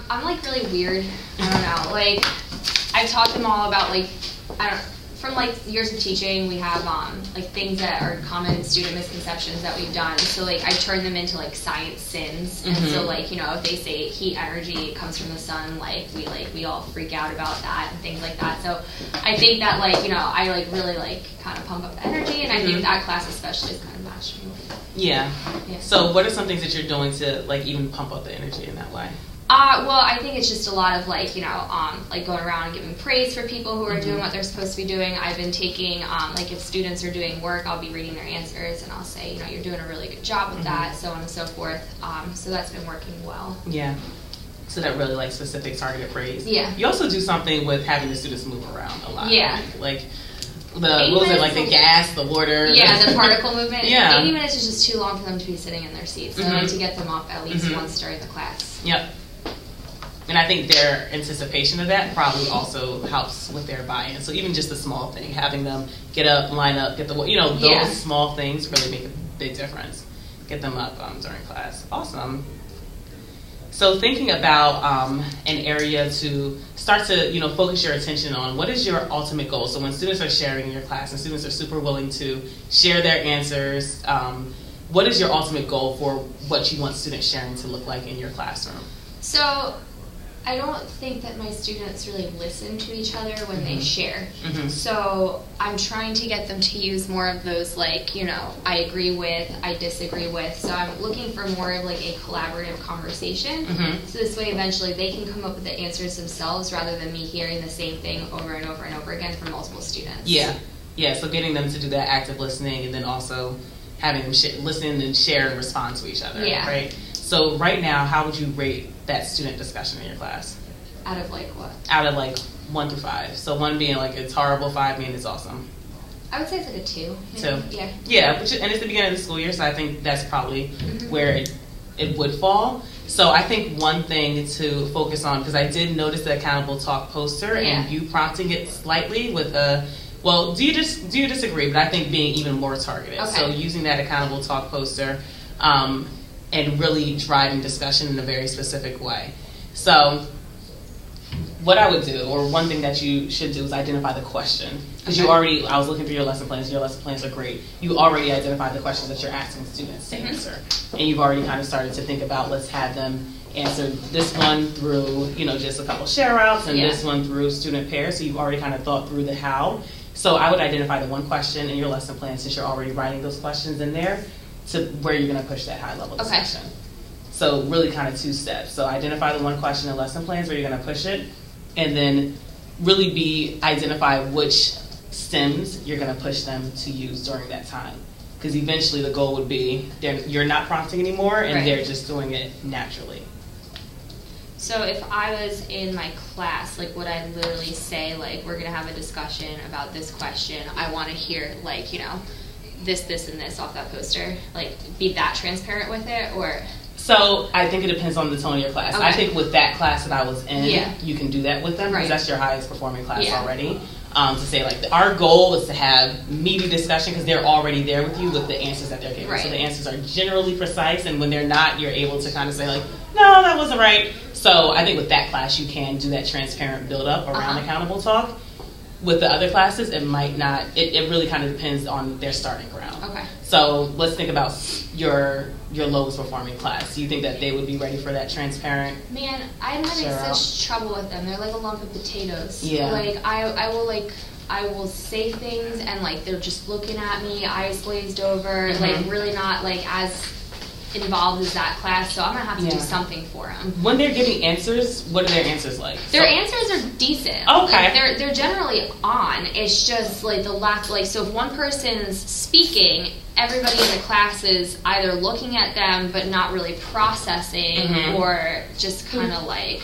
I'm like really weird. I don't know. Like, I've taught them all about like, from like years of teaching, we have like things that are common student misconceptions that we've done. So like I turn them into like science sins. And so like, you know, if they say heat energy comes from the sun, we all freak out about that and things like that. So I think that like, you know, I like really like kind of pump up the energy, and I think that class especially is kind of matched me with it. Yeah. So what are some things that you're doing to like even pump up the energy in that way? Well, I think it's just a lot of like, you know, like going around and giving praise for people who are doing what they're supposed to be doing. I've been taking, like if students are doing work, I'll be reading their answers and I'll say, you know, you're doing a really good job with that, so on and so forth. So that's been working well. Yeah. So that really like specific targeted praise. Yeah. You also do something with having the students move around a lot. Yeah. Like what was it, like the gas, the water? Yeah, the particle movement. Yeah. 80 minutes is just too long for them to be sitting in their seats. So I like to get them up at least once during the class. Yep. And I think their anticipation of that probably also helps with their buy-in. So even just the small thing, having them get up, line up, get the, you know, those small things really make a big difference. Get them up during class. Awesome. So thinking about an area to start to, you know, focus your attention on, what is your ultimate goal? So when students are sharing in your class and students are super willing to share their answers, what is your ultimate goal for what you want student sharing to look like in your classroom? So I don't think that my students really listen to each other when they share. So I'm trying to get them to use more of those, like, you know, I agree with, I disagree with. So I'm looking for more of like a collaborative conversation. So this way eventually they can come up with the answers themselves rather than me hearing the same thing over and over and over again from multiple students. Yeah. Yeah, so getting them to do that active listening and then also having them listen and share and respond to each other, right? So right now, how would you rate that student discussion in your class? Out of like what? Out of like 1 through 5. So 1 being like it's horrible, 5 being it's awesome. I would say it's like a 2. Maybe. 2? Yeah. Yeah, and it's the beginning of the school year, so I think that's probably where it would fall. So I think one thing to focus on, because I did notice the Accountable Talk poster and you prompting it slightly with a, well, do you disagree? But I think being even more targeted. Okay. So using that Accountable Talk poster and really driving discussion in a very specific way. So what I would do, or one thing that you should do, is identify the question. Because you already, I was looking through your lesson plans. Your lesson plans are great. You already identified the questions that you're asking students to answer. And you've already kind of started to think about, let's have them answer this one through, you know, just a couple share outs, and this one through student pairs. So you've already kind of thought through the how. So I would identify the one question in your lesson plan, since you're already writing those questions in there, to where you're going to push that high level discussion. So really kind of 2 steps. So identify the one question in lesson plans where you're going to push it, and then really identify which stems you're going to push them to use during that time. Because eventually the goal would be you're not prompting anymore, and they're just doing it naturally. So if I was in my class, like, would I literally say, like, we're going to have a discussion about this question, I want to hear, like, you know, this, and this off that poster? Like, be that transparent with it, or? So I think it depends on the tone of your class. I think with that class that I was in, you can do that with them, because that's your highest performing class already. To say, like, our goal is to have meaty discussion, because they're already there with you with the answers that they're giving. So the answers are generally precise, and when they're not, you're able to kind of say, like, no, that wasn't right. So I think with that class, you can do that transparent build-up around Accountable Talk. With the other classes, it might not. It really kind of depends on their starting ground. Okay. So let's think about your lowest performing class. Do you think that they would be ready for that transparent? Man, I'm having such trouble with them. They're like a lump of potatoes. Yeah. Like I will say things and like they're just looking at me, eyes glazed over, like really not like as involved as that class, so I'm gonna have to do something for them. When they're giving answers, what are their answers like? Their answers are decent. Okay. Like, they're generally on. It's just like the lack, like, so if one person's speaking, everybody in the class is either looking at them but not really processing, or just kind of like,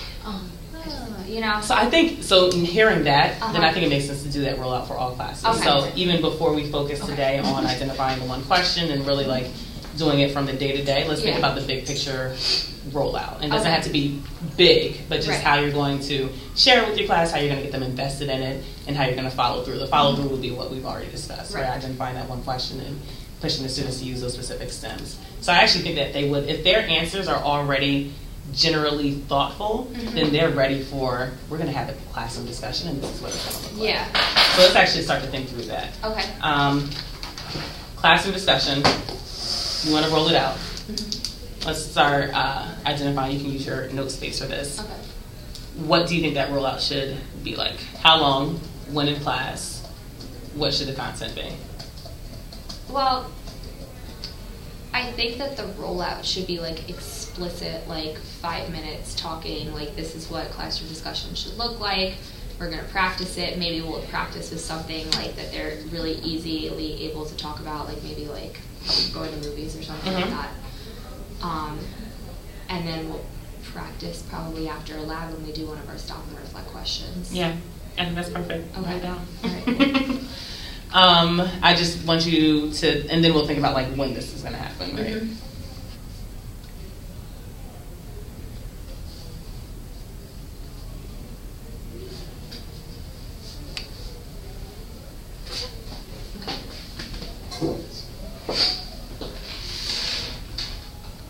you know. So I think, so in hearing that, then I think it makes sense to do that rollout for all classes. Okay. So even before we focus today on identifying the one question and really like doing it from the day-to-day, let's think about the big picture rollout. And it doesn't have to be big, but just how you're going to share it with your class, how you're going to get them invested in it, and how you're going to follow through. The follow-through would be what we've already discussed, right? Identifying that one question and pushing the students to use those specific stems. So I actually think that they would, if their answers are already generally thoughtful, Mhm. then they're ready for, we're going to have a classroom discussion and this is what it's going to look like. Yeah. So let's actually start to think through that. Okay. Classroom discussion, you want to roll it out. Mhm. Let's start identifying, you can use your note space for this. Okay. What do you think that rollout should be like? How long? When in class? What should the content be? Well, I think that the rollout should be like explicit, like 5 minutes talking, like this is what classroom discussion should look like. We're going to practice it. Maybe we'll practice with something like that they're really easily able to talk about, like maybe like going to movies or something like that. And then we'll practice probably after a lab when we do one of our stop and reflect questions. Yeah, I think that's perfect. Okay. Write it down. All right. I just want you to, and then we'll think about like when this is going to happen, right? Mhm.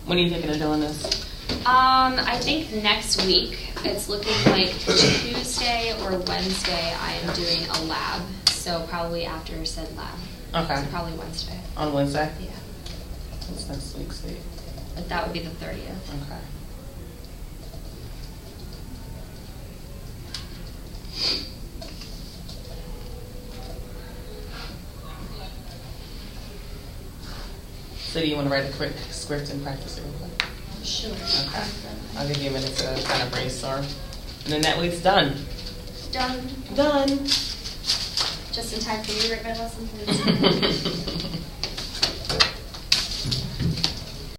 When are you thinking of doing this? I think next week. It's looking like Tuesday or Wednesday I am doing a lab. So probably after said lab. Okay. So probably Wednesday. On Wednesday? Yeah. What's next week's date? Like that would be the 30th. Okay. So do you want to write a quick script and practice it real quick? Sure. Okay. I'll give you a minute to kind of brainstorm. And then that way it's done. Done. Done. Just in time for you to write my lesson, please.